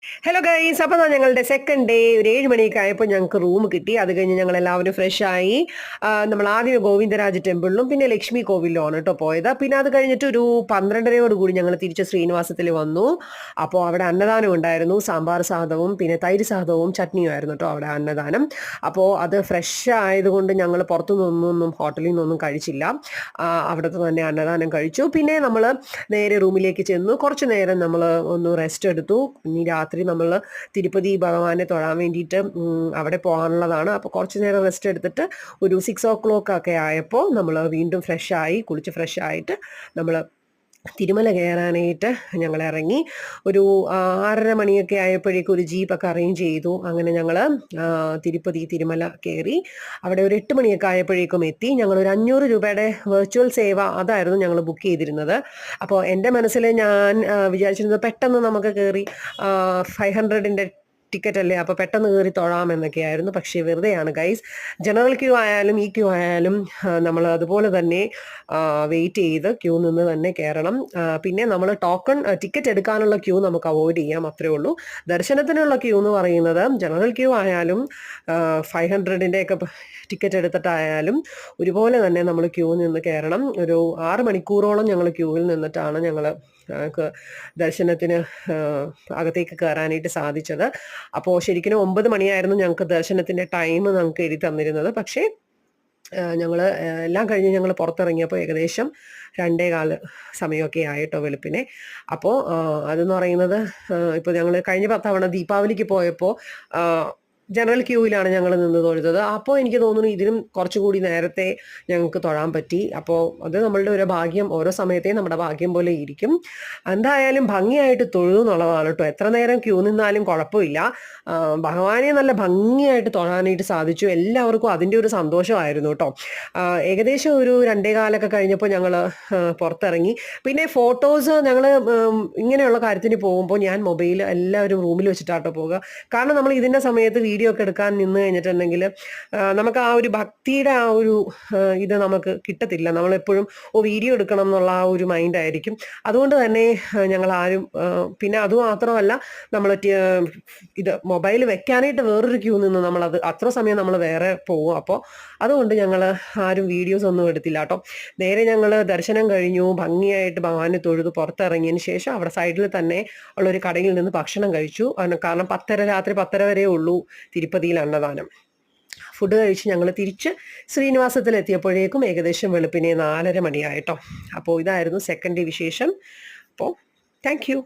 Hello guys, അപ്പോൾ ഞങ്ങളുടെ second day ഒരു 7 മണിയൊക്കെ ആയപ്പോൾ ഞങ്ങൾക്ക് റൂം കിട്ടി. അത് കഴിഞ്ഞ് ഞങ്ങൾ എല്ലാവരും ഫ്രഷായി. നമ്മൾ ആദ്യം ഗോവിന്ദരാജ ടെമ്പിളിലും പിന്നെ ലക്ഷ്മി കോവിലിലുമാണ് കേട്ടോ പോയത്. പിന്നെ അത് കഴിഞ്ഞിട്ട് ഒരു 12:30 കൂടി ഞങ്ങൾ തിരിച്ച് ശ്രീനിവാസത്തിൽ വന്നു. അപ്പോൾ അവിടെ അന്നദാനം ഉണ്ടായിരുന്നു. സാമ്പാർ സാധവും പിന്നെ തൈര് സാധവും ചട്നിയും ആയിരുന്നു കേട്ടോ അവിടെ അന്നദാനം. അപ്പോൾ അത് ഫ്രഷ് ആയതുകൊണ്ട് ഞങ്ങൾ പുറത്തുനിന്നൊന്നും ഹോട്ടലിൽ നിന്നൊന്നും കഴിച്ചില്ല. അവിടുത്തെ തന്നെ അന്നദാനം കഴിച്ചു. പിന്നെ നമ്മൾ നേരെ റൂമിലേക്ക് ചെന്നു. കുറച്ച് നേരം നമ്മൾ ഒന്ന് റെസ്റ്റ് എടുത്തു. ഇനി രാത്രി നമ്മൾ തിരുപ്പതി ഭഗവാനെ തൊഴാൻ വേണ്ടിയിട്ട് അവിടെ പോകാനുള്ളതാണ്. അപ്പോൾ കുറച്ച് നേരം റെസ്റ്റ് എടുത്തിട്ട് ഒരു 6 ഒക്കെ ആയപ്പോൾ നമ്മൾ വീണ്ടും ഫ്രഷായി, കുളിച്ച് ഫ്രഷായിട്ട് നമ്മൾ തിരുമല കയറാനായിട്ട് ഞങ്ങൾ ഇറങ്ങി. ഒരു 6:30 മണിയൊക്കെ ആയപ്പോഴേക്കും ഒരു ജീപ്പൊക്കെ അറേഞ്ച് ചെയ്തു. അങ്ങനെ ഞങ്ങൾ തിരുമല കയറി. അവിടെ ഒരു 8 മണിയൊക്കെ ആയപ്പോഴേക്കും എത്തി. ഞങ്ങളൊരു 500 രൂപയുടെ വെർച്വൽ സേവ അതായിരുന്നു ഞങ്ങൾ ബുക്ക് ചെയ്തിരുന്നത്. അപ്പോൾ എൻ്റെ മനസ്സിൽ ഞാൻ വിചാരിച്ചിരുന്നത് പെട്ടെന്ന് നമുക്ക് കയറി 500-ൻ്റെ ടിക്കറ്റ് അല്ലേ, അപ്പോൾ പെട്ടെന്ന് കയറി തൊഴാമെന്നൊക്കെയായിരുന്നു. പക്ഷേ വെറുതെയാണ് ഗൈസ്. ജനറൽ ക്യൂ ആയാലും ഈ ക്യൂ ആയാലും നമ്മൾ അതുപോലെ തന്നെ വെയിറ്റ് ചെയ്ത് ക്യൂ നിന്ന് തന്നെ കയറണം. പിന്നെ നമ്മൾ ടിക്കറ്റ് എടുക്കാനുള്ള ക്യൂ നമുക്ക് അവോയ്ഡ് ചെയ്യാം, അത്രേ ഉള്ളൂ. ദർശനത്തിനുള്ള ക്യൂ എന്ന് പറയുന്നത് ജനറൽ ക്യൂ ആയാലും 500-ൻ്റെ ഒക്കെ ടിക്കറ്റ് എടുത്തിട്ടായാലും ഒരുപോലെ തന്നെ നമ്മൾ ക്യൂ നിന്ന് കയറണം. ഒരു 6 മണിക്കൂറോളം ഞങ്ങൾ ക്യൂവിൽ നിന്നിട്ടാണ് ഞങ്ങൾക്ക് ദർശനത്തിന് അകത്തേക്ക് കയറാനായിട്ട് സാധിച്ചത്. അപ്പോൾ ശരിക്കും 9 മണിയായിരുന്നു ഞങ്ങൾക്ക് ദർശനത്തിൻ്റെ ടൈം നമുക്ക് എഴുതി തന്നിരുന്നത്. പക്ഷേ ഞങ്ങൾ എല്ലാം കഴിഞ്ഞ് ഞങ്ങൾ പുറത്തിറങ്ങിയപ്പോൾ ഏകദേശം 2:15 സമയമൊക്കെ ആയിട്ടോ വെളുപ്പിനെ. അപ്പോൾ അതെന്ന് പറയുന്നത് ഇപ്പോൾ ഞങ്ങൾ കഴിഞ്ഞ തവണ ദീപാവലിക്ക് പോയപ്പോൾ ജനറൽ ക്യൂവിലാണ് ഞങ്ങൾ നിന്ന് തൊഴുതത്. അപ്പോൾ എനിക്ക് തോന്നുന്നു ഇതിനും കുറച്ചുകൂടി നേരത്തെ ഞങ്ങൾക്ക് തൊഴാൻ പറ്റി. അപ്പോൾ അത് നമ്മളുടെ ഒരു ഭാഗ്യം, ഓരോ സമയത്തെയും നമ്മുടെ ഭാഗ്യം പോലെ ഇരിക്കും. എന്തായാലും ഭംഗിയായിട്ട് തൊഴുതു എന്നുള്ളതാണ് കേട്ടോ. എത്ര നേരം ക്യൂ നിന്നാലും കുഴപ്പമില്ല. ഭഗവാനെ നല്ല ഭംഗിയായിട്ട് തൊഴാനായിട്ട് സാധിച്ചു. എല്ലാവർക്കും അതിൻ്റെ ഒരു സന്തോഷമായിരുന്നു കേട്ടോ. ഏകദേശം ഒരു 2:15 കഴിഞ്ഞപ്പോൾ ഞങ്ങൾ പുറത്തിറങ്ങി. പിന്നെ ഫോട്ടോസ് ഞങ്ങൾ ഇങ്ങനെയുള്ള കാര്യത്തിന് പോകുമ്പോൾ ഞാൻ മൊബൈൽ എല്ലാവരും റൂമിൽ വെച്ചിട്ടാട്ടോ പോകുക. കാരണം നമ്മൾ ഇതിൻ്റെ സമയത്ത് വീഡിയോ ഒക്കെ എടുക്കാൻ നിന്ന് കഴിഞ്ഞിട്ടുണ്ടെങ്കിൽ നമുക്ക് ആ ഒരു ഭക്തിയുടെ ആ ഒരു ഇത് നമുക്ക് കിട്ടത്തില്ല. നമ്മളെപ്പോഴും വീഡിയോ എടുക്കണം എന്നുള്ള ആ ഒരു മൈൻഡായിരിക്കും. അതുകൊണ്ട് തന്നെ ഞങ്ങൾ ആരും പിന്നെ അതുമാത്രമല്ല നമ്മൾ ഇത് മൊബൈൽ വെക്കാനായിട്ട് വേറൊരു ക്യൂ നിന്ന് നമ്മളത് അത്ര സമയം നമ്മൾ വേറെ പോകും. അപ്പോൾ അതുകൊണ്ട് ഞങ്ങൾ ആരും വീഡിയോസ് ഒന്നും എടുത്തില്ല കേട്ടോ. നേരെ ഞങ്ങൾ ദർശനം കഴിഞ്ഞു, ഭംഗിയായിട്ട് ഭഗവാനെ തൊഴുതു പുറത്തിറങ്ങിയതിന് ശേഷം അവിടെ സൈഡിൽ തന്നെ ഉള്ളൊരു കടയിൽ നിന്ന് ഭക്ഷണം കഴിച്ചു. കാരണം രാത്രി 10:30 വരെ ഉള്ളൂ തിരുപ്പതിയിൽ അന്നദാനം. ഫുഡ് കഴിച്ച് ഞങ്ങൾ തിരിച്ച് ശ്രീനിവാസത്തിലെത്തിയപ്പോഴേക്കും ഏകദേശം വെളുപ്പിനെ 4:30 മണിയായിട്ടോ. അപ്പോൾ ഇതായിരുന്നു സെക്കൻഡ് ഡേ വിശേഷം. അപ്പോൾ താങ്ക് യു.